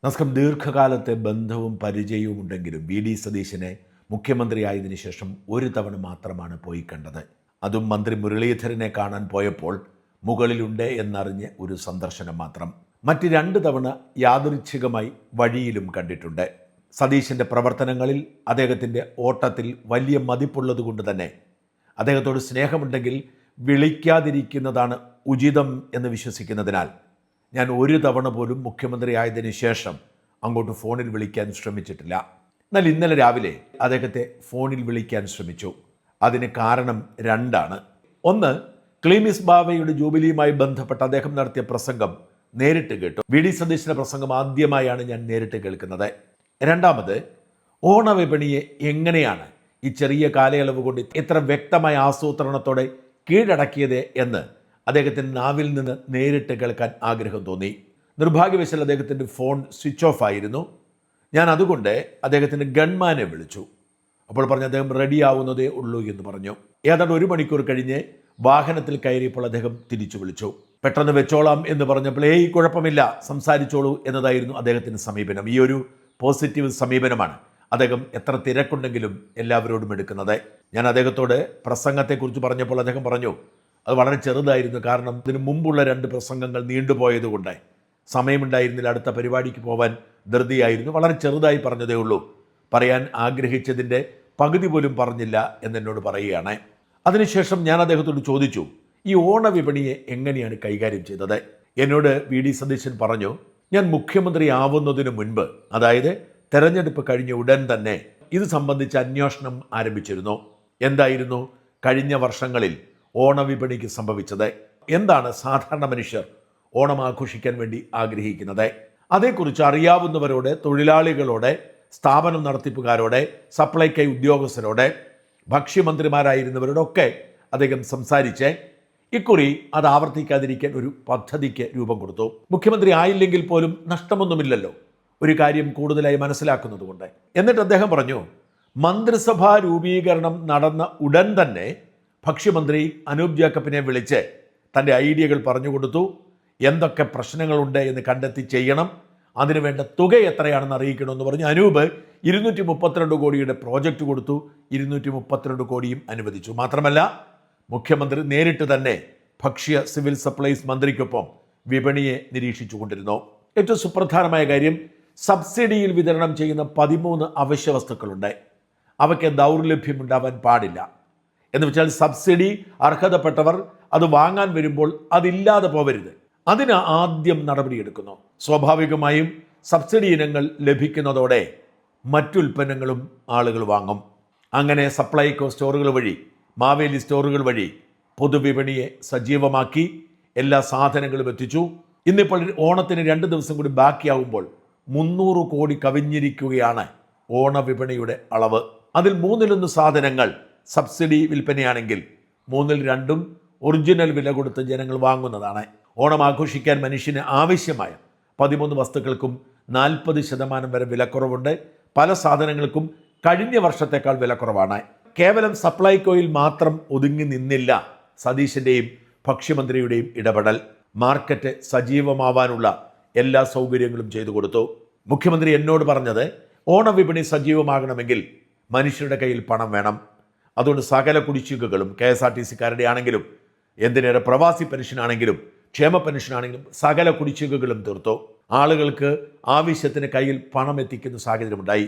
നമസ്കാരം. ദീർഘകാലത്തെ ബന്ധവും പരിചയവും ഉണ്ടെങ്കിലും വി.ഡി. സതീശനെ മുഖ്യമന്ത്രിയായതിനു ശേഷം ഒരു തവണ മാത്രമാണ് പോയി കണ്ടത്. അതും മന്ത്രി മുരളീധരനെ കാണാൻ പോയപ്പോൾ മുകളിലുണ്ട് എന്നറിഞ്ഞ് ഒരു സന്ദർശനം മാത്രം. മറ്റ് 2 തവണ യാദൃച്ഛികമായി വഴിയിലും കണ്ടിട്ടുണ്ട്. സതീശൻ്റെ പ്രവർത്തനങ്ങളിൽ അദ്ദേഹത്തിൻ്റെ ഓട്ടത്തിൽ വലിയ മതിപ്പുള്ളത് തന്നെ അദ്ദേഹത്തോട് സ്നേഹമുണ്ടെങ്കിൽ വിളിക്കാതിരിക്കുന്നതാണ് ഉചിതം എന്ന് വിശ്വസിക്കുന്നതിനാൽ ഞാൻ ഒരു തവണ പോലും മുഖ്യമന്ത്രി ആയതിനു ശേഷം അങ്ങോട്ട് ഫോണിൽ വിളിക്കാൻ ശ്രമിച്ചിട്ടില്ല. എന്നാൽ ഇന്നലെ രാവിലെ അദ്ദേഹത്തെ ഫോണിൽ വിളിക്കാൻ ശ്രമിച്ചു. അതിന് കാരണം 2 ഒന്ന്, ക്ലീമിസ് ബാവയുടെ ജൂബിലിയുമായി ബന്ധപ്പെട്ട് അദ്ദേഹം നടത്തിയ പ്രസംഗം നേരിട്ട് കേട്ടു. വി.ഡി. സതീശൻ്റെ പ്രസംഗം ആദ്യമായാണ് ഞാൻ നേരിട്ട് കേൾക്കുന്നത്. 2, ഓണവിപണിയെ എങ്ങനെയാണ് ഈ ചെറിയ കാലയളവ് കൊണ്ട് ഇത്ര വ്യക്തമായ ആസൂത്രണത്തോടെ കീഴടക്കിയത് എന്ന് അദ്ദേഹത്തിൻ്റെ നാവിൽ നിന്ന് നേരിട്ട് കേൾക്കാൻ ആഗ്രഹം തോന്നി. നിർഭാഗ്യവശാൽ അദ്ദേഹത്തിൻ്റെ ഫോൺ സ്വിച്ച് ഓഫ് ആയിരുന്നു. ഞാൻ അതുകൊണ്ട് അദ്ദേഹത്തിൻ്റെ ഗൺമാനെ വിളിച്ചു. അപ്പോൾ പറഞ്ഞു അദ്ദേഹം റെഡി ആവുന്നതേ ഉള്ളൂ എന്ന് പറഞ്ഞു. ഏതാണ്ട് 1 മണിക്കൂർ കഴിഞ്ഞ് വാഹനത്തിൽ കയറിയപ്പോൾ അദ്ദേഹം തിരിച്ചു വിളിച്ചു. പെട്ടെന്ന് വെച്ചോളാം എന്ന് പറഞ്ഞപ്പോൾ കുഴപ്പമില്ല, സംസാരിച്ചോളൂ എന്നതായിരുന്നു അദ്ദേഹത്തിൻ്റെ സമീപനം. ഈ ഒരു പോസിറ്റീവ് സമീപനമാണ് അദ്ദേഹം എത്ര തിരക്കുണ്ടെങ്കിലും എല്ലാവരോടും എടുക്കുന്നത്. ഞാൻ അദ്ദേഹത്തോട് പ്രസംഗത്തെക്കുറിച്ച് പറഞ്ഞപ്പോൾ അദ്ദേഹം പറഞ്ഞു അത് വളരെ ചെറുതായിരുന്നു, കാരണം ഇതിനു മുമ്പുള്ള 2 പ്രസംഗങ്ങൾ നീണ്ടുപോയതുകൊണ്ട് സമയമുണ്ടായിരുന്നില്ല, അടുത്ത പരിപാടിക്ക് പോകാൻ ധൃതിയായിരുന്നു, വളരെ ചെറുതായി പറഞ്ഞതേ ഉള്ളൂ, പറയാൻ ആഗ്രഹിച്ചതിൻ്റെ പകുതി പോലും പറഞ്ഞില്ല എന്നെന്നോട് പറയുകയാണ്. അതിനുശേഷം ഞാൻ അദ്ദേഹത്തോട് ചോദിച്ചു, ഈ ഓണവിപണിയെ എങ്ങനെയാണ് കൈകാര്യം ചെയ്തത്? എന്നോട് വി.ഡി. സതീശൻ പറഞ്ഞു, ഞാൻ മുഖ്യമന്ത്രി ആവുന്നതിന് മുൻപ്, അതായത് തെരഞ്ഞെടുപ്പ് കഴിഞ്ഞ ഉടൻ തന്നെ ഇത് സംബന്ധിച്ച അന്വേഷണം ആരംഭിച്ചിരുന്നു. എന്തായിരുന്നു കഴിഞ്ഞ വർഷങ്ങളിൽ ഓണവിപണിക്ക് സംഭവിച്ചത്? എന്താണ് സാധാരണ മനുഷ്യർ ഓണം ആഘോഷിക്കാൻ വേണ്ടി ആഗ്രഹിക്കുന്നത്? അതേക്കുറിച്ച് അറിയാവുന്നവരോട്, തൊഴിലാളികളോട്, സ്ഥാപനം നടത്തിപ്പുകാരോട്, സപ്ലൈകൈ ഉദ്യോഗസ്ഥരോട്, ഭക്ഷ്യമന്ത്രിമാരായിരുന്നവരോടൊക്കെ അദ്ദേഹം സംസാരിച്ച് ഇക്കുറി അത് ആവർത്തിക്കാതിരിക്കാൻ ഒരു പദ്ധതിക്ക് രൂപം കൊടുത്തു. മുഖ്യമന്ത്രി ആയില്ലെങ്കിൽ പോലും നഷ്ടമൊന്നുമില്ലല്ലോ, ഒരു കാര്യം കൂടുതലായി മനസ്സിലാക്കുന്നത് കൊണ്ട്. എന്നിട്ട് അദ്ദേഹം പറഞ്ഞു, മന്ത്രിസഭാ രൂപീകരണം നടന്ന ഉടൻ തന്നെ ഭക്ഷ്യമന്ത്രി അനൂപ് ജേക്കബിനെ വിളിച്ച് തൻ്റെ ഐഡിയകൾ പറഞ്ഞു കൊടുത്തു. എന്തൊക്കെ പ്രശ്നങ്ങളുണ്ട് എന്ന് കണ്ടെത്തി ചെയ്യണം, അതിനുവേണ്ട തുക എത്രയാണെന്ന് അറിയിക്കണമെന്ന് പറഞ്ഞു. അനൂപ് 232 കോടിയുടെ പ്രോജക്റ്റ് കൊടുത്തു. 232 കോടിയും അനുവദിച്ചു. മാത്രമല്ല മുഖ്യമന്ത്രി നേരിട്ട് തന്നെ ഭക്ഷ്യ സിവിൽ സപ്ലൈസ് മന്ത്രിക്കൊപ്പം വിപണിയെ നിരീക്ഷിച്ചു കൊണ്ടിരുന്നു. ഏറ്റവും സുപ്രധാനമായ കാര്യം, സബ്സിഡിയിൽ വിതരണം ചെയ്യുന്ന 13 അവശ്യ വസ്തുക്കളുണ്ട്. അവയ്ക്ക് ദൗർലഭ്യമുണ്ടാവാൻ പാടില്ല. എന്ന് വെച്ചാൽ സബ്സിഡി അർഹതപ്പെട്ടവർ അത് വാങ്ങാൻ വരുമ്പോൾ അതില്ലാതെ പോവരുത്. അതിന് ആദ്യം നടപടിയെടുക്കുന്നു. സ്വാഭാവികമായും സബ്സിഡി ഇനങ്ങൾ ലഭിക്കുന്നതോടെ മറ്റുൽപ്പന്നങ്ങളും ആളുകൾ വാങ്ങും. അങ്ങനെ സപ്ലൈകോ സ്റ്റോറുകൾ വഴി, മാവേലി സ്റ്റോറുകൾ വഴി പൊതുവിപണിയെ സജീവമാക്കി എല്ലാ സാധനങ്ങളും എത്തിച്ചു. ഇന്നിപ്പോൾ ഓണത്തിന് 2 ദിവസം കൂടി ബാക്കിയാവുമ്പോൾ 300 കോടി കവിഞ്ഞിരിക്കുകയാണ് ഓണവിപണിയുടെ അളവ്. അതിൽ 1/3 സാധനങ്ങൾ സബ്സിഡി വിൽപ്പനയാണെങ്കിൽ 2/3 ഒറിജിനൽ വില കൊടുത്ത് ജനങ്ങൾ വാങ്ങുന്നതാണ്. ഓണം ആഘോഷിക്കാൻ മനുഷ്യന് ആവശ്യമായ 13 വസ്തുക്കൾക്കും 40% വരെ വിലക്കുറവുണ്ട്. പല സാധനങ്ങൾക്കും കഴിഞ്ഞ വർഷത്തേക്കാൾ വിലക്കുറവാണ്. കേവലം സപ്ലൈകോയിൽ മാത്രം ഒതുങ്ങി നിന്നില്ല സതീശൻ്റെയും ഭക്ഷ്യമന്ത്രിയുടെയും ഇടപെടൽ. മാർക്കറ്റ് സജീവമാവാനുള്ള എല്ലാ സൗകര്യങ്ങളും ചെയ്തു കൊടുത്തു. മുഖ്യമന്ത്രി എന്നോട് പറഞ്ഞത്, ഓണവിപണി സജീവമാകണമെങ്കിൽ മനുഷ്യരുടെ കയ്യിൽ പണം വേണം. അതുകൊണ്ട് സകല കുടിശ്ശികകളും KSRTC-കാരുടെ ആണെങ്കിലും, എന്തിനേറെ പ്രവാസി പെൻഷനാണെങ്കിലും, ക്ഷേമ പെൻഷനാണെങ്കിലും സകല കുടിശ്ശികകളും തീർത്തു. ആളുകൾക്ക് ആവശ്യത്തിന് കയ്യിൽ പണം എത്തിക്കുന്ന സാഹചര്യമുണ്ടായി.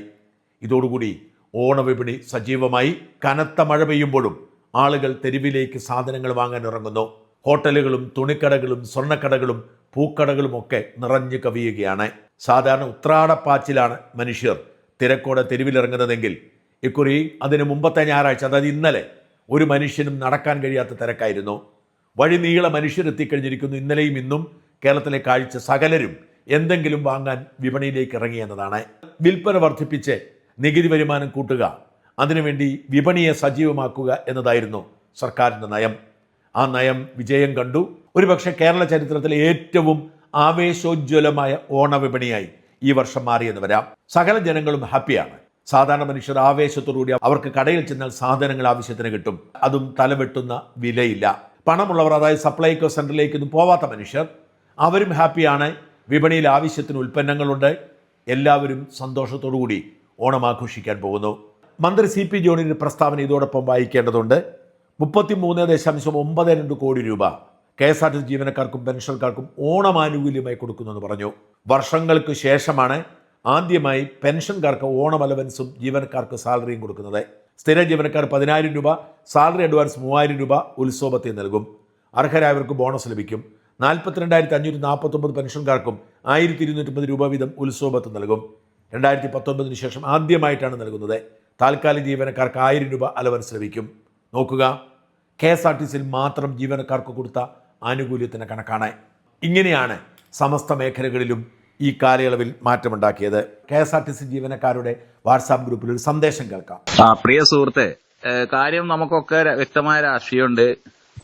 ഇതോടുകൂടി ഓണവിപണി സജീവമായി. കനത്ത മഴ പെയ്യുമ്പോഴും ആളുകൾ തെരുവിലേക്ക് സാധനങ്ങൾ വാങ്ങാൻ ഇറങ്ങുന്നു. ഹോട്ടലുകളും തുണിക്കടകളും സ്വർണ്ണക്കടകളും പൂക്കടകളും ഒക്കെ നിറഞ്ഞു കവിയുകയാണ്. സാധാരണ ഉത്രാടപ്പാച്ചിലാണ് മനുഷ്യർ തിരക്കോടെ തെരുവിലിറങ്ങുന്നതെങ്കിൽ ഇക്കുറി അതിന് മുമ്പത്തെ ഞായറാഴ്ച, അതായത് ഇന്നലെ, ഒരു മനുഷ്യനും നടക്കാൻ കഴിയാത്ത തിരക്കായിരുന്നു. വഴി നീളെ മനുഷ്യരെത്തിക്കഴിഞ്ഞിരിക്കുന്നു. ഇന്നലെയും ഇന്നും കേരളത്തിലെ കാഴ്ച സകലരും എന്തെങ്കിലും വാങ്ങാൻ വിപണിയിലേക്ക് ഇറങ്ങി എന്നതാണ്. വിൽപ്പന വർദ്ധിപ്പിച്ച് നികുതി വരുമാനം കൂട്ടുക, അതിനുവേണ്ടി വിപണിയെ സജീവമാക്കുക എന്നതായിരുന്നു സർക്കാരിൻ്റെ നയം. ആ നയം വിജയം കണ്ടു. ഒരുപക്ഷെ കേരള ചരിത്രത്തിലെ ഏറ്റവും ആവേശോജ്വലമായ ഓണവിപണിയായി ഈ വർഷം മാറിയെന്ന് വരാം. സകല ജനങ്ങളും ഹാപ്പിയാണ്. സാധാരണ മനുഷ്യർ ആവേശത്തോടുകൂടി അവർക്ക് കടയിൽ ചെന്നാൽ സാധനങ്ങൾ ആവശ്യത്തിന് കിട്ടും. അതും തലവെട്ടുന്ന വിലയില്ല. പണമുള്ളവർ, അതായത് സപ്ലൈകോ സെൻറ്ററിലേക്കൊന്നും പോവാത്ത മനുഷ്യർ, അവരും ഹാപ്പിയാണ്. വിപണിയിൽ ആവശ്യത്തിന് ഉൽപ്പന്നങ്ങളുണ്ട്. എല്ലാവരും സന്തോഷത്തോടുകൂടി ഓണം ആഘോഷിക്കാൻ പോകുന്നു. മന്ത്രി CP ജോണിന്റെ പ്രസ്താവന ഇതോടൊപ്പം വായിക്കേണ്ടതുണ്ട്. 33.92 കോടി രൂപ KSRTC ജീവനക്കാർക്കും പെൻഷൻകാർക്കും ഓണമാനുകൂല്യമായി കൊടുക്കുമെന്ന് പറഞ്ഞു. വർഷങ്ങൾക്ക് ശേഷമാണ് ആദ്യമായി പെൻഷൻകാർക്ക് ഓണം അലവൻസും ജീവനക്കാർക്ക് സാലറിയും കൊടുക്കുന്നത്. സ്ഥിര ജീവനക്കാർ 10,000 രൂപ, സാലറി അഡ്വാൻസ് 3,000 രൂപ ഉത്സവത്തിൽ നൽകും. അർഹരായവർക്ക് ബോണസ് ലഭിക്കും. 42,549 പെൻഷൻകാർക്കും 1,250 രൂപ വീതം ഉത്സവത്തിൽ നൽകും. 2019 ശേഷം ആദ്യമായിട്ടാണ് നൽകുന്നത്. താൽക്കാലിക ജീവനക്കാർക്ക് 1,000 രൂപ അലവൻസ് ലഭിക്കും. നോക്കുക, KSRTCയിൽ മാത്രം ജീവനക്കാർക്ക് കൊടുത്ത ആനുകൂല്യത്തിന് കണക്കാണ്. ഇങ്ങനെയാണ് സമസ്ത മേഖലകളിലും ഈ കാലയളവിൽ മാറ്റമുണ്ടാക്കിയത്. KSRTC ജീവനക്കാരുടെ വാട്സാപ്പ് ഗ്രൂപ്പിൽ ഒരു സന്ദേശം കേൾക്കാം. പ്രിയ സുഹൃത്തെ, കാര്യം നമുക്കൊക്കെ വ്യക്തമായ രാഷ്ട്രീയമുണ്ട്.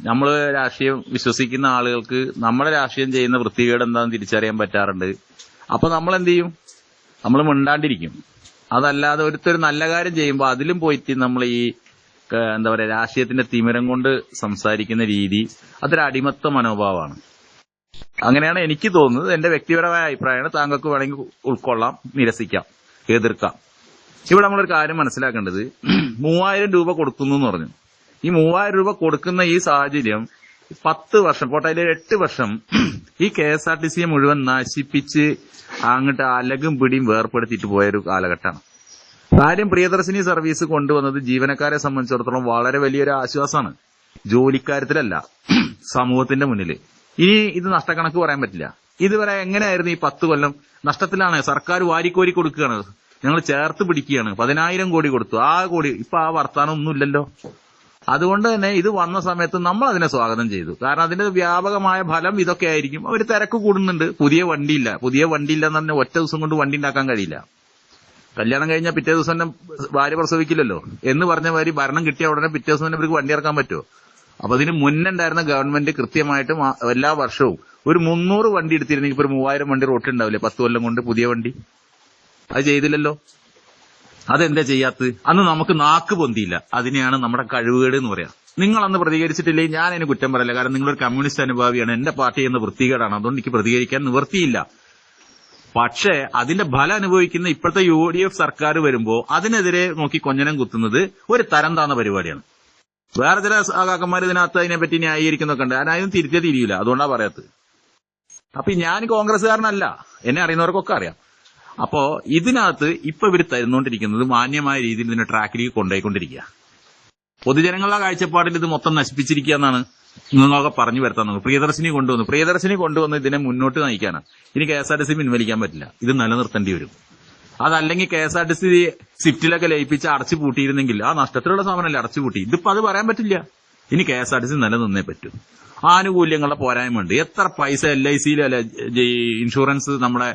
നമ്മൾ രാഷ്ട്രീയം വിശ്വസിക്കുന്ന ആളുകൾക്ക് നമ്മുടെ രാഷ്ട്രീയം ചെയ്യുന്ന വൃത്തികേട് എന്താണെന്ന് തിരിച്ചറിയാൻ പറ്റാറുണ്ട്. അപ്പൊ നമ്മൾ എന്ത് ചെയ്യും? നമ്മൾ മിണ്ടാണ്ടിരിക്കും. അതല്ലാതെ ഒരുത്തൊരു നല്ല കാര്യം ചെയ്യുമ്പോൾ അതിലും പോയിട്ട് നമ്മൾ ഈ എന്താ പറയാ രാഷ്ട്രീയത്തിന്റെ തിമിരം കൊണ്ട് സംസാരിക്കുന്ന രീതി അതൊരു അടിമത്ത മനോഭാവമാണ്. അങ്ങനെയാണ് എനിക്ക് തോന്നുന്നത്. എന്റെ വ്യക്തിപരമായ അഭിപ്രായമാണ്. താങ്കൾക്ക് വേണമെങ്കിൽ ഉൾക്കൊള്ളാം, നിരസിക്കാം, എതിർക്കാം. ഇവിടെ നമ്മളൊരു കാര്യം മനസ്സിലാക്കേണ്ടത്, 3,000 രൂപ കൊടുക്കുന്നു എന്ന് പറഞ്ഞു. ഈ 3,000 രൂപ കൊടുക്കുന്ന ഈ സാഹചര്യം 10 വർഷം പോട്ടെ, 8 വർഷം ഈ KSRTCയെ മുഴുവൻ നശിപ്പിച്ച് അങ്ങോട്ട് അലകും പിടിയും വേർപ്പെടുത്തിയിട്ട് പോയൊരു കാലഘട്ടമാണ്. കാര്യം പ്രിയദർശിനി സർവീസ് കൊണ്ടുവന്നത് ജീവനക്കാരെ സംബന്ധിച്ചിടത്തോളം വളരെ വലിയൊരു ആശ്വാസമാണ്. ജോലിക്കാര്യത്തിലല്ല, സമൂഹത്തിന്റെ മുന്നിൽ. ഇനി ഇത് നഷ്ടക്കണക്ക് പറയാൻ പറ്റില്ല. ഇതുവരെ എങ്ങനെയായിരുന്നു ഈ 10 കൊല്ലം? നഷ്ടത്തിലാണ്. സർക്കാർ വാരിക്കോരി കൊടുക്കുകയാണ്, ഞങ്ങൾ ചേർത്ത് പിടിക്കുകയാണ്. 10,000 കോടി കൊടുത്തു. ആ കോടി ഇപ്പൊ ആ വർത്താനം ഒന്നുമില്ലല്ലോ. അതുകൊണ്ട് തന്നെ ഇത് വന്ന സമയത്ത് നമ്മൾ അതിനെ സ്വാഗതം ചെയ്തു. കാരണം അതിന്റെ വ്യാപകമായ ഫലം ഇതൊക്കെ ആയിരിക്കും. അവർ തിരക്ക് കൂടുന്നുണ്ട്. പുതിയ വണ്ടിയില്ല എന്ന് പറഞ്ഞാൽ ഒറ്റ ദിവസം കൊണ്ട് വണ്ടി ഉണ്ടാക്കാൻ കഴിയില്ല. കല്യാണം കഴിഞ്ഞാൽ പിറ്റേ ദിവസം തന്നെ ഭാര്യ പ്രസവിക്കില്ലല്ലോ എന്ന് പറഞ്ഞ മാതിരി ഭരണം കിട്ടിയ ഉടനെ പിറ്റേ ദിവസം തന്നെ ഇവർക്ക് വണ്ടി ഇറക്കാൻ പറ്റുമോ? അപ്പൊ അതിന് മുന്നുണ്ടായിരുന്ന ഗവൺമെന്റ് കൃത്യമായിട്ടും എല്ലാ വർഷവും ഒരു 300 വണ്ടി എടുത്തിരുന്നെങ്കിൽ ഇപ്പൊ 3,000 വണ്ടി റോട്ടിലുണ്ടാവില്ലേ 10 കൊല്ലം കൊണ്ട് പുതിയ വണ്ടി? അത് ചെയ്തില്ലല്ലോ. അതെന്താ ചെയ്യാത്തത്? അന്ന് നമുക്ക് നാക്ക് പൊന്തിയില്ല. അതിനെയാണ് നമ്മുടെ കഴിവുകേട് എന്ന് പറയാം. നിങ്ങൾ അന്ന് പ്രതികരിച്ചിട്ടില്ലെങ്കിൽ ഞാൻ അതിന് കുറ്റം പറയില്ല. കാരണം നിങ്ങളൊരു കമ്മ്യൂണിസ്റ്റ് അനുഭാവിയാണ്. എന്റെ പാർട്ടി എന്ന വൃത്തികേടാണ്. അതുകൊണ്ട് എനിക്ക് പ്രതികരിക്കാൻ നിവൃത്തിയില്ല. പക്ഷേ അതിന്റെ ഫലം അനുഭവിക്കുന്ന ഇപ്പോഴത്തെ UDF സർക്കാർ വരുമ്പോ അതിനെതിരെ നോക്കി കൊഞ്ഞനം കുത്തുന്നത് ഒരു തരം താന്ന പരിപാടിയാണ്. വേറെ ചില സഖാക്കന്മാർ ഇതിനകത്ത് അതിനെപ്പറ്റി ന്യായീകരിക്കുന്നൊക്കെ ഉണ്ട്. അതിനും തിരിച്ചേ തിരിയില്ല. അതുകൊണ്ടാണ് പറയാത്തത്. അപ്പൊ ഞാൻ കോൺഗ്രസ്സുകാരനല്ല, എന്നെ അറിയുന്നവർക്കൊക്കെ അറിയാം. അപ്പോ ഇതിനകത്ത് ഇപ്പൊ ഇവർ തരുന്നോണ്ടിരിക്കുന്നത് മാന്യമായ രീതിയിൽ ഇതിന്റെ ട്രാക്കിലേക്ക് കൊണ്ടുപോയിക്കൊണ്ടിരിക്കുക. പൊതുജനങ്ങളുടെ കാഴ്ചപ്പാടിൽ ഇത് മൊത്തം നശിപ്പിച്ചിരിക്കുക എന്നാണ് നിങ്ങളൊക്കെ പറഞ്ഞു വരുത്താൻ നോക്കും. പ്രിയദർശിനി കൊണ്ടുവന്ന് ഇതിനെ മുന്നോട്ട് നയിക്കാനാണ്. ഇനി KSRTC പിൻവലിക്കാൻ പറ്റില്ല. ഇത് നിലനിർത്തേണ്ടി വരും. അതല്ലെങ്കിൽ KSRTC സ്വിഫ്റ്റിലൊക്കെ ലയിപ്പിച്ച് അടച്ചു പൂട്ടിയിരുന്നെങ്കിൽ ആ നഷ്ടത്തിലുള്ള സാധനമല്ലേ അടച്ചു പൂട്ടി. ഇതിപ്പോ അത് പറയാൻ പറ്റില്ല. ഇനി KSRTC നിലനിന്നേ പറ്റൂ. ആനുകൂല്യങ്ങളുടെ പോരായ്മയുണ്ട്. എത്ര പൈസ LICയിലല്ല ഇൻഷുറൻസ് നമ്മുടെ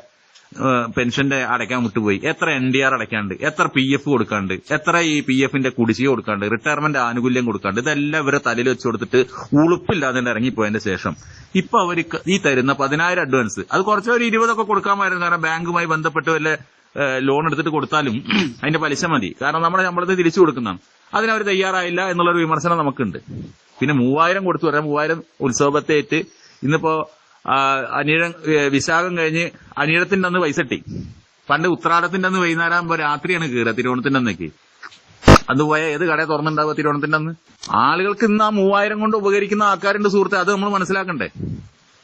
പെൻഷന്റെ അടയ്ക്കാൻ വിട്ടുപോയി, എത്ര NDR അടയ്ക്കാണ്ട്, എത്ര PF കൊടുക്കാണ്ട്, എത്ര ഈ PFന്റെ കുടിശ്ശിക കൊടുക്കാണ്ട്, റിട്ടയർമെന്റ് ആനുകൂല്യം കൊടുക്കാണ്ട്, ഇതെല്ലാം ഇവരെ തലയിൽ വെച്ച് കൊടുത്തിട്ട് ഉളുപ്പില്ലാതെ ഇറങ്ങിപ്പോയതിന്റെ ശേഷം ഇപ്പൊ അവർ ഈ തരുന്ന 10,000 അഡ്വാൻസ് അത് കുറച്ച് ഒരു 20 കൊടുക്കാമായിരുന്നു. കാരണം ബാങ്കുമായി ബന്ധപ്പെട്ട് വല്ല ലോൺ എടുത്തിട്ട് കൊടുത്താലും അതിന്റെ പലിശ മതി. കാരണം നമ്മുടെ ശമ്പളത്തെ തിരിച്ചു കൊടുക്കുന്നതാണ്. അതിനവർ തയ്യാറായില്ല എന്നുള്ളൊരു വിമർശനം നമുക്കുണ്ട്. പിന്നെ 3,000 കൊടുത്തു പറയാം. 3,000 ഉത്സവത്തേറ്റ് ഇന്നിപ്പോ വിശാഖം കഴിഞ്ഞ് അനിഴത്തിന്റെ അന്ന് പൈസ കിട്ടി. പണ്ട് ഉത്രാടത്തിന്റെ അന്ന് വൈകുന്നേരം ആകുമ്പോ രാത്രിയാണ് കയറുക തിരുവോണത്തിന്റെ അന്നേക്ക്. അന്ന് പോയ ഏത് കടയെ തുറന്നുണ്ടാവുക തിരുവോണത്തിന്റെ അന്ന്? ആളുകൾക്ക് ഇന്ന് ആ 3,000 കൊണ്ട് ഉപകരിക്കുന്ന ആൾക്കാരുണ്ട് സുഹൃത്തെ. അത് നമ്മൾ മനസ്സിലാക്കണ്ടേ.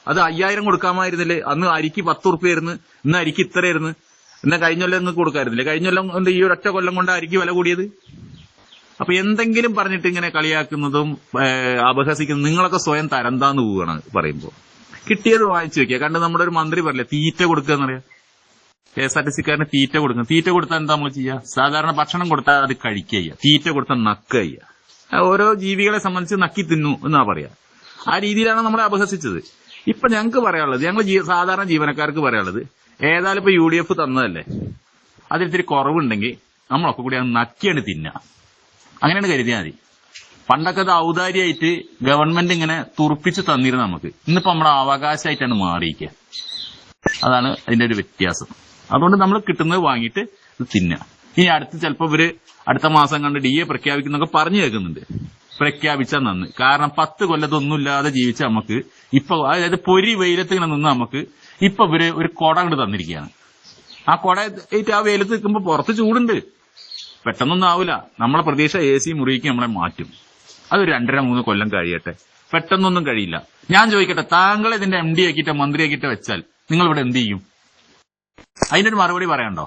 അത് 5,000 കൊടുക്കാമായിരുന്നില്ലേ? അന്ന് അരിക്ക് 10 ഉറുപ്പിയായിരുന്നു, ഇന്ന് അരിക്ക് ഇത്രയായിരുന്നു. എന്നാ കഴിഞ്ഞൊല്ലം നിങ്ങൾക്ക് കൊടുക്കാമായിരുന്നില്ലേ? കഴിഞ്ഞൊല്ലം കൊണ്ട് ഈ ഒരൊറ്റ കൊല്ലം കൊണ്ട് അരിക്ക് വില കൂടിയത്. അപ്പൊ എന്തെങ്കിലും പറഞ്ഞിട്ട് ഇങ്ങനെ കളിയാക്കുന്നതും അപഹസിക്കുന്നതും നിങ്ങളൊക്കെ സ്വയം തരംതാന്ന് പോവുകയാണ് പറയുമ്പോ. കിട്ടിയത് വാങ്ങിച്ചു വെക്കുക. കണ്ട് നമ്മുടെ ഒരു മന്ത്രി പറയില്ലേ തീറ്റ കൊടുക്കുക എന്നറിയാം. KSRTCക്കാരന് തീറ്റ കൊടുക്കുക. തീറ്റ കൊടുത്താൽ എന്താ നമ്മൾ ചെയ്യുക? സാധാരണ ഭക്ഷണം കൊടുത്താൽ അത് കഴിക്കുക ചെയ്യുക, തീറ്റ കൊടുത്താൽ നക്കുക ചെയ്യുക. ഓരോ ജീവികളെ സംബന്ധിച്ച് നക്കി തിന്നു എന്നാ പറയാ. ആ രീതിയിലാണ് നമ്മളെ അപഹസിച്ചത്. ഇപ്പൊ ഞങ്ങൾക്ക് പറയാനുള്ളത്, ഞങ്ങൾ സാധാരണ ജീവനക്കാർക്ക് പറയാനുള്ളത്, ഏതായാലും ഇപ്പൊ UDF തന്നതല്ലേ, അതിലിത്തിരി കുറവുണ്ടെങ്കിൽ നമ്മളൊക്കെ കൂടി അത് നക്കിയാണ് തിന്നുക. അങ്ങനെയാണ് കരുതിയാൽ മതി. പണ്ടൊക്കെ അത് ഔദാര്യമായിട്ട് ഗവൺമെന്റ് ഇങ്ങനെ തുറപ്പിച്ച് തന്നിരുന്നു നമുക്ക്. ഇന്നിപ്പോ നമ്മുടെ അവകാശമായിട്ടാണ് മാറിയിരിക്കുക. അതാണ് അതിന്റെ ഒരു വ്യത്യാസം. അതുകൊണ്ട് നമ്മൾ കിട്ടുന്നത് വാങ്ങിയിട്ട് ഇത് തിന്നുക. ഇനി ചിലപ്പോ ഇവര് അടുത്ത മാസം കണ്ട് DA പ്രഖ്യാപിക്കുന്നൊക്കെ പറഞ്ഞു കേൾക്കുന്നുണ്ട്. പ്രഖ്യാപിച്ചാൽ നന്ന്. കാരണം 10 കൊല്ലത്തൊന്നുമില്ലാതെ ജീവിച്ച നമുക്ക് ഇപ്പൊ, അതായത് പൊരി വെയിലത്ത് ഇങ്ങനെ നിന്ന് നമുക്ക് ഇപ്പൊ ഇവര് ഒരു കൊട കൊണ്ട് തന്നിരിക്കുകയാണ്. ആ കുട ഏറ്റ് ആ വെയിലത്ത് നിൽക്കുമ്പോ പുറത്ത് ചൂടുണ്ട്, പെട്ടെന്നൊന്നും ആവില്ല. നമ്മളെ പ്രതീക്ഷ AC മുറിക്ക് നമ്മളെ മാറ്റും. അത് 2-3 കൊല്ലം കഴിയട്ടെ, പെട്ടെന്നൊന്നും കഴിയില്ല. ഞാൻ ചോദിക്കട്ടെ, താങ്കൾ ഇതിന്റെ MD ആക്കിയിട്ട് മന്ത്രിയാക്കിയിട്ട് വെച്ചാൽ നിങ്ങൾ ഇവിടെ എന്ത് ചെയ്യും? അതിനൊരു മറുപടി പറയാനുണ്ടോ?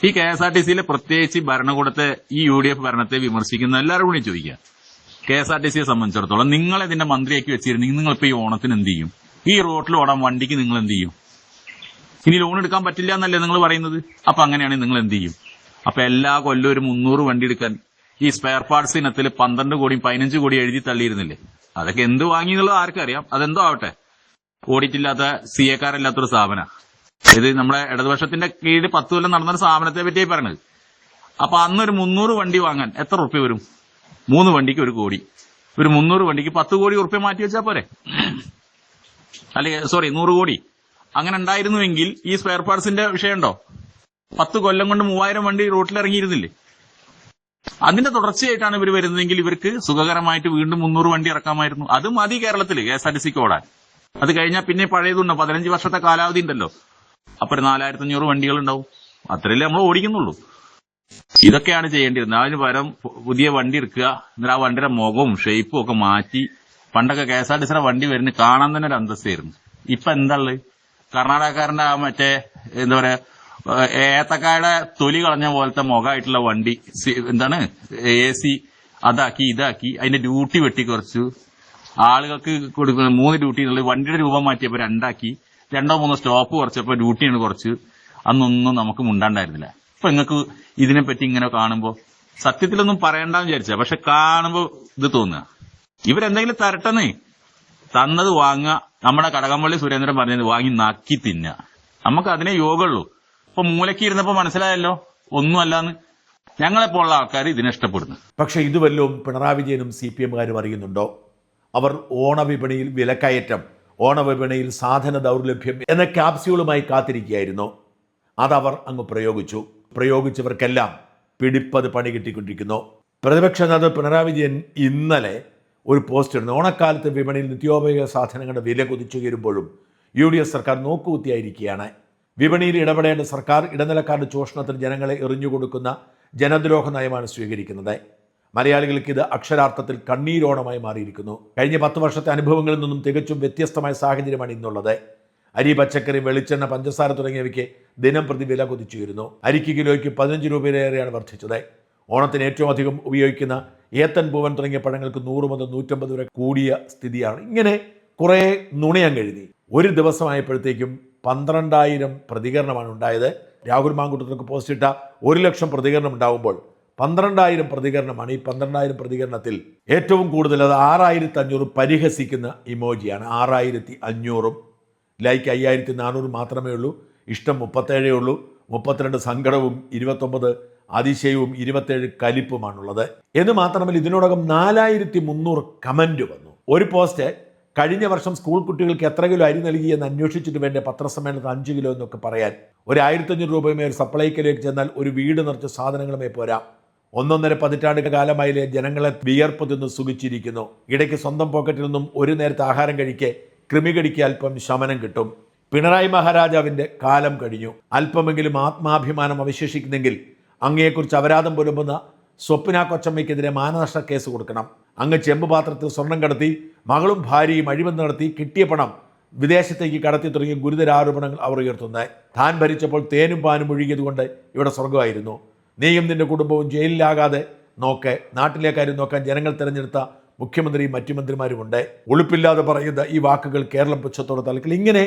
ഈ KSRTCയിലെ പ്രത്യേകിച്ച് ഭരണകൂടത്തെ, ഈ UDF ഭരണത്തെ വിമർശിക്കുന്ന എല്ലാവരും കൂടി ചോദിക്കുക, KSRTCയെ സംബന്ധിച്ചിടത്തോളം നിങ്ങൾ ഇതിന്റെ മന്ത്രിയാക്കി വെച്ചിരുന്നെങ്കിൽ നിങ്ങൾ ഇപ്പൊ ഈ ഓണത്തിന് എന്ത് ചെയ്യും? ഈ റോട്ടിൽ ഓടാൻ വണ്ടിക്ക് നിങ്ങൾ എന്ത് ചെയ്യും? ഇനി ലോൺ എടുക്കാൻ പറ്റില്ല എന്നല്ലേ നിങ്ങൾ പറയുന്നത്? അപ്പൊ അങ്ങനെയാണെങ്കിൽ നിങ്ങൾ എന്ത് ചെയ്യും? അപ്പൊ എല്ലാ കൊല്ലം ഒരു 300 വണ്ടി എടുക്കാൻ ഈ സ്പെയർ പാർട്സ് ഇനത്തിൽ 12 കോടിയും 15 കോടി എഴുതി തള്ളിയിരുന്നില്ലേ? അതൊക്കെ എന്ത് വാങ്ങി എന്നുള്ളത് ആർക്കറിയാം. അതെന്തോ ആവട്ടെ, ഓഡിറ്റില്ലാത്ത CA-കാരല്ലാത്തൊരു സ്ഥാപന. ഇത് നമ്മളെ ഇടതുപക്ഷത്തിന്റെ കീഴിൽ 10 കൊല്ലം നടന്നൊരു സ്ഥാപനത്തെ പറ്റിയായി പറഞ്ഞത്. അപ്പൊ അന്നൊരു 300 വണ്ടി വാങ്ങാൻ എത്ര ഉറുപ്പ്യ വരും? 3 വണ്ടിക്ക് 1 കോടി. ഒരു 300 വണ്ടിക്ക് 10 കോടി ഉറുപ്പ്യ മാറ്റി വെച്ചാൽ പോരെ? അല്ലെങ്കിൽ 100 കോടി. അങ്ങനെ ഉണ്ടായിരുന്നുവെങ്കിൽ ഈ സ്പെയർ പാർട്സിന്റെ വിഷയമുണ്ടോ? 10 കൊല്ലം കൊണ്ട് 3000 വണ്ടി റോട്ടിൽ ഇറങ്ങിയിരുന്നില്ലേ? അതിന്റെ തുടർച്ചയായിട്ടാണ് ഇവർ വരുന്നതെങ്കിൽ ഇവർക്ക് സുഖകരമായിട്ട് വീണ്ടും 300 വണ്ടി ഇറക്കാമായിരുന്നു. അത് മതി കേരളത്തിൽ KSRTCക്ക് ഓടാൻ. അത് കഴിഞ്ഞാൽ പിന്നെ പഴയതുണ്ടോ? 15 വർഷത്തെ കാലാവധി ഉണ്ടല്ലോ. അപ്പൊ 4500 വണ്ടികൾ ഉണ്ടാവും. അത്രയല്ലേ നമ്മൾ ഓടിക്കുന്നുള്ളൂ. ഇതൊക്കെയാണ് ചെയ്യേണ്ടിയിരുന്നത്. അതിന് പകരം പുതിയ വണ്ടി എടുക്കുക, എന്നിട്ട് ആ വണ്ടിയുടെ മുഖവും ഷേപ്പും ഒക്കെ മാറ്റി. പണ്ടൊക്കെ KSRTCയുടെ വണ്ടി വരുന്ന കാണാൻ തന്നെ ഒരു അന്തസ്സായിരുന്നു. ഇപ്പൊ എന്താ ഉള്ളത്? കർണാടകക്കാരന്റെ ആ മറ്റേ എന്താ പറയാ, ഏത്തക്കായുടെ തൊലി കളഞ്ഞ പോലത്തെ മുഖമായിട്ടുള്ള വണ്ടി, എന്താണ് AC അതാക്കി ഇതാക്കി, അതിന്റെ ഡ്യൂട്ടി വെട്ടിക്കുറച്ചു. ആളുകൾക്ക് കൊടുക്കുന്ന 3 ഡ്യൂട്ടി എന്നുള്ളത് വണ്ടിയുടെ രൂപം മാറ്റിയപ്പോ 2 ആക്കി. 2-3 സ്റ്റോപ്പ് കുറച്ചപ്പോ ഡ്യൂട്ടിയാണ് കുറച്ച്. അന്നൊന്നും നമുക്ക് മുണ്ടാണ്ടായിരുന്നില്ല. ഇപ്പൊ നിങ്ങൾക്ക് ഇതിനെപ്പറ്റി ഇങ്ങനെ കാണുമ്പോ സത്യത്തിലൊന്നും പറയണ്ടെന്ന് വിചാരിച്ച, പക്ഷെ കാണുമ്പോ ഇത് തോന്നുക, ഇവരെന്തെങ്കിലും തരട്ടെന്നേ. തന്നത് വാങ്ങുക. നമ്മുടെ കടകംപള്ളി സുരേന്ദ്രൻ പറഞ്ഞത് വാങ്ങി നക്കി തിന്നുക. നമുക്ക് അതിനെ യോഗമുള്ളൂ. ഇപ്പൊ മൂലയ്ക്ക് ഇരുന്നപ്പോ മനസ്സിലായല്ലോ ഒന്നുമല്ലാന്ന്. ഞങ്ങളെപ്പോലുള്ള ആൾക്കാർ ഇതിനെ ഇഷ്ടപ്പെടുന്നു. പക്ഷെ ഇത് വല്ലതും പിണറായി വിജയനും CPM-കാരും അറിയുന്നുണ്ടോ? അവർ ഓണവിപണിയിൽ വിലക്കയറ്റം, ഓണവിപണിയിൽ സാധന ദൗർലഭ്യം എന്ന ക്യാപ്സ്യൂളുമായി കാത്തിരിക്കുകയായിരുന്നു. അതവർ അങ്ങ് പ്രയോഗിച്ചവർക്കെല്ലാം പിടിപ്പത് പണി കിട്ടിക്കൊണ്ടിരിക്കുന്നു. പ്രതിപക്ഷ നേതാവ് പിണറായി വിജയൻ ഇന്നലെ ഒരു പോസ്റ്റ് ഇടുന്നു. ഓണക്കാലത്ത് വിപണിയിൽ നിത്യോപയോഗ സാധനങ്ങളുടെ വില കുതിച്ചുയരുമ്പോഴും UDF സർക്കാർ നോക്കുകുത്തിയായിരിക്കുകയാണ്. വിപണിയിൽ ഇടപെടേണ്ട സർക്കാർ ഇടനിലക്കാരുടെ ചൂഷണത്തിന് ജനങ്ങളെ എറിഞ്ഞുകൊടുക്കുന്ന ജനദ്രോഹ നയമാണ് സ്വീകരിക്കുന്നത്. മലയാളികൾക്ക് ഇത് അക്ഷരാർത്ഥത്തിൽ കണ്ണീരോണമായി മാറിയിരിക്കുന്നു. കഴിഞ്ഞ 10 വർഷത്തെ അനുഭവങ്ങളിൽ നിന്നും തികച്ചും വ്യത്യസ്തമായ സാഹചര്യമാണ് ഇന്നുള്ളത്. അരി, പച്ചക്കറി, വെളിച്ചെണ്ണ, പഞ്ചസാര തുടങ്ങിയവയ്ക്ക് ദിനം പ്രതി വില കുതിച്ചുയരുന്നു. അരിക്ക് കിലോയ്ക്ക് 15 രൂപയിലേറെയാണ് വർദ്ധിച്ചത്. ഓണത്തിന് ഏറ്റവും അധികം ഉപയോഗിക്കുന്ന ഏത്തൻ, പൂവൻ തുടങ്ങിയ പഴങ്ങൾക്ക് 100 മുതൽ 150 വരെ കൂടിയ സ്ഥിതിയാണ്. ഇങ്ങനെ കുറേ നുണയാൻ കഴുതി. ഒരു ദിവസമായപ്പോഴത്തേക്കും 12,000 പ്രതികരണമാണ് ഉണ്ടായത്. രാഹുൽ മാങ്കൂട്ടത്തിനൊക്കെ പോസ്റ്റ് ഇട്ട 1 ലക്ഷം പ്രതികരണം ഉണ്ടാകുമ്പോൾ 12,000 പ്രതികരണമാണ്. ഈ 12,000 പ്രതികരണത്തിൽ ഏറ്റവും കൂടുതൽ അത് 6,500 പരിഹസിക്കുന്ന ഇമോജിയാണ്. 6,500 ലൈക്ക് 5,400 മാത്രമേ ഉള്ളൂ. ഇഷ്ടം 37 ഉള്ളൂ. 32 സങ്കടവും 29 അതിശയവും 27 കലിപ്പുമാണുള്ളത്. എന്ന് മാത്രമല്ല, ഇതിനോടകം 4,300 കമന്റ് വന്നു. ഒരു പോസ്റ്റ് കഴിഞ്ഞ വർഷം സ്കൂൾ കുട്ടികൾക്ക് എത്ര കിലോ അരി നൽകിയെന്ന് അന്വേഷിച്ചിട്ട് വേണ്ട പത്രസമ്മേളനത്തിൽ 5 കിലോ എന്നൊക്കെ പറയാൻ. ഒരു 1,500 രൂപയുമേൽ സപ്ലൈക്കിലേക്ക് ചെന്നാൽ ഒരു വീട് നിറച്ച സാധനങ്ങളുമേ പോരാ. 1.5 പതിറ്റാണ്ട് കാലമായിലെ ജനങ്ങളെ വിയർപ്പ് തിന്ന് സുഖിച്ചിരിക്കുന്നു. ഇടയ്ക്ക് സ്വന്തം പോക്കറ്റിൽ നിന്നും ഒരു നേരത്തെ ആഹാരം കഴിക്കെ കൃമികടിക്ക് അല്പം ശമനം കിട്ടും. പിണറായി മഹാരാജാവിൻ്റെ കാലം കഴിഞ്ഞു. അല്പമെങ്കിലും ആത്മാഭിമാനം അവശേഷിക്കുന്നെങ്കിൽ അങ്ങയെക്കുറിച്ച് അപരാധം പുലമ്പുന്ന സ്വപ്ന കൊച്ചമ്മയ്ക്കെതിരെ മാനനഷ്ട കേസ് കൊടുക്കണം. അങ്ങ് ചെമ്പ് പാത്രത്തിൽ സ്വർണം കടത്തി, മകളും ഭാര്യയും അഴിമതി നടത്തി, കിട്ടിയ പണം വിദേശത്തേക്ക് കടത്തി തുടങ്ങിയ ഗുരുതര ആരോപണങ്ങൾ അവർ ഉയർത്തുന്നത്. താൻ ഭരിച്ചപ്പോൾ തേനും പാനും ഒഴുകിയതുകൊണ്ട് ഇവിടെ സ്വർഗമായിരുന്നു. നീയും നിന്റെ കുടുംബവും ജയിലിലാകാതെ നോക്കെ. നാട്ടിലെ കാര്യം നോക്കാൻ ജനങ്ങൾ തിരഞ്ഞെടുത്ത മുഖ്യമന്ത്രിയും മറ്റു മന്ത്രിമാരുമുണ്ട്. ഒളിപ്പില്ലാതെ പറയുന്ന ഈ വാക്കുകൾ കേരളം പുച്ഛത്തോടെ തലക്കിൽ. ഇങ്ങനെ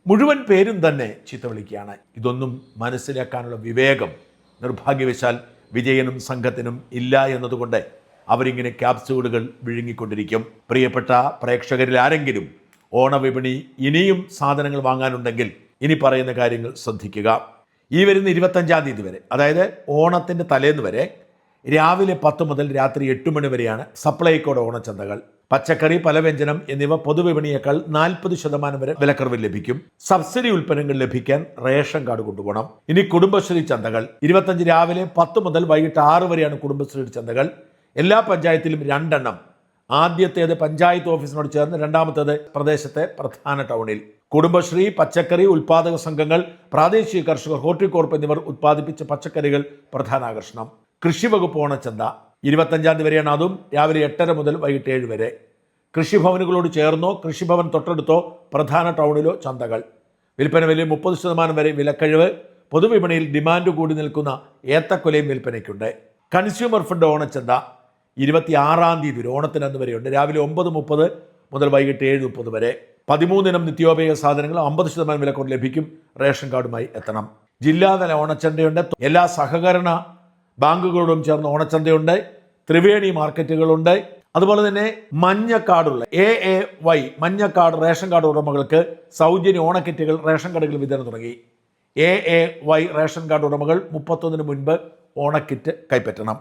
മുഴുവൻ പേരും തന്നെ ചീത്ത വിളിക്കുകയാണ്. ഇതൊന്നും മനസ്സിലാക്കാനുള്ള വിവേകം നിർഭാഗ്യവശാൽ വിജയനും സംഘത്തിനും ഇല്ല എന്നതുകൊണ്ട് അവരിങ്ങനെ ക്യാപ്സ്യൂളുകൾ വിഴുങ്ങിക്കൊണ്ടിരിക്കും. പ്രിയപ്പെട്ട പ്രേക്ഷകരിൽ ആരെങ്കിലും ഓണവിപണി ഇനിയും സാധനങ്ങൾ വാങ്ങാനുണ്ടെങ്കിൽ ഇനി പറയുന്ന കാര്യങ്ങൾ ശ്രദ്ധിക്കുക. ഈ വരുന്ന 25-ാം തീയതി വരെ, അതായത് ഓണത്തിൻ്റെ തലേന്ന് വരെ രാവിലെ 10 മുതൽ രാത്രി 8 മണി വരെയാണ് സപ്ലൈകോയുടെ ഓണച്ചന്തകൾ. പച്ചക്കറി, പലവ്യഞ്ജനം എന്നിവ പൊതുവിപണിയേക്കാൾ 40% വരെ വിലക്കുറവിൽ ലഭിക്കും. സബ്സിഡി ഉൽപ്പന്നങ്ങൾ ലഭിക്കാൻ റേഷൻ കാർഡ് കൊണ്ടുപോകണം. ഇനി കുടുംബശ്രീ ചന്തകൾ 25 രാവിലെ 10 മുതൽ വൈകിട്ട് 6 വരെയാണ് കുടുംബശ്രീ ചന്തകൾ. എല്ലാ പഞ്ചായത്തിലും 2 എണ്ണം. ആദ്യത്തേത് പഞ്ചായത്ത് ഓഫീസിനോട് ചേർന്ന്, രണ്ടാമത്തേത് പ്രദേശത്തെ പ്രധാന ടൗണിൽ. കുടുംബശ്രീ, പച്ചക്കറി ഉൽപാദക സംഘങ്ങൾ, പ്രാദേശിക കർഷകർ, ഹോർട്ടികോർപ്പ് എന്നിവർ ഉത്പാദിപ്പിച്ച പച്ചക്കറികൾ പ്രധാന ആകർഷണം. കൃഷി വകുപ്പ് ഓണച്ചന്ത 25 തീയതി വരെയാണ്. അതും രാവിലെ 8:30 മുതൽ വൈകിട്ട് 7 വരെ. കൃഷിഭവനുകളോട് ചേർന്നോ കൃഷിഭവൻ തൊട്ടടുത്തോ പ്രധാന ടൗണിലോ ചന്തകൾ. വിൽപ്പന വിലയിൽ 30% വരെ വിലക്കഴിവ്. പൊതുവിപണിയിൽ ഡിമാൻഡ് കൂടി നിൽക്കുന്ന ഏത്തക്കൊലയും വിൽപ്പനയ്ക്കുണ്ട്. കൺസ്യൂമർ ഫെഡ് ഓണച്ചന്ത 26 തീയതി വരെ, ഓണത്തിന് അന്ന് വരെയുണ്ട്. രാവിലെ 9:30 മുതൽ വൈകിട്ട് 7:30 വരെ. 13 ഇനം നിത്യോപയോഗ സാധനങ്ങൾ 50% വിലക്കൊണ്ട് ലഭിക്കും. റേഷൻ കാർഡുമായി എത്തണം. ജില്ലാതല ഓണച്ചന്തയുണ്ട്. എല്ലാ സഹകരണ ബാങ്കുകളോടും ചേർന്ന് ഓണച്ചന്തയുണ്ട്. ത്രിവേണി മാർക്കറ്റുകളുണ്ട്. അതുപോലെ തന്നെ മഞ്ഞ കാർഡുള്ള AAY മഞ്ഞ കാർഡ് റേഷൻ കാർഡ് ഉടമകൾക്ക് സൗജന്യ ഓണക്കിറ്റുകൾ റേഷൻ കടകളിൽ വിതരണം തുടങ്ങി. AAY റേഷൻ കാർഡ് ഉടമകൾ 31 മുൻപ് ഓണക്കിറ്റ് കൈപ്പറ്റണം.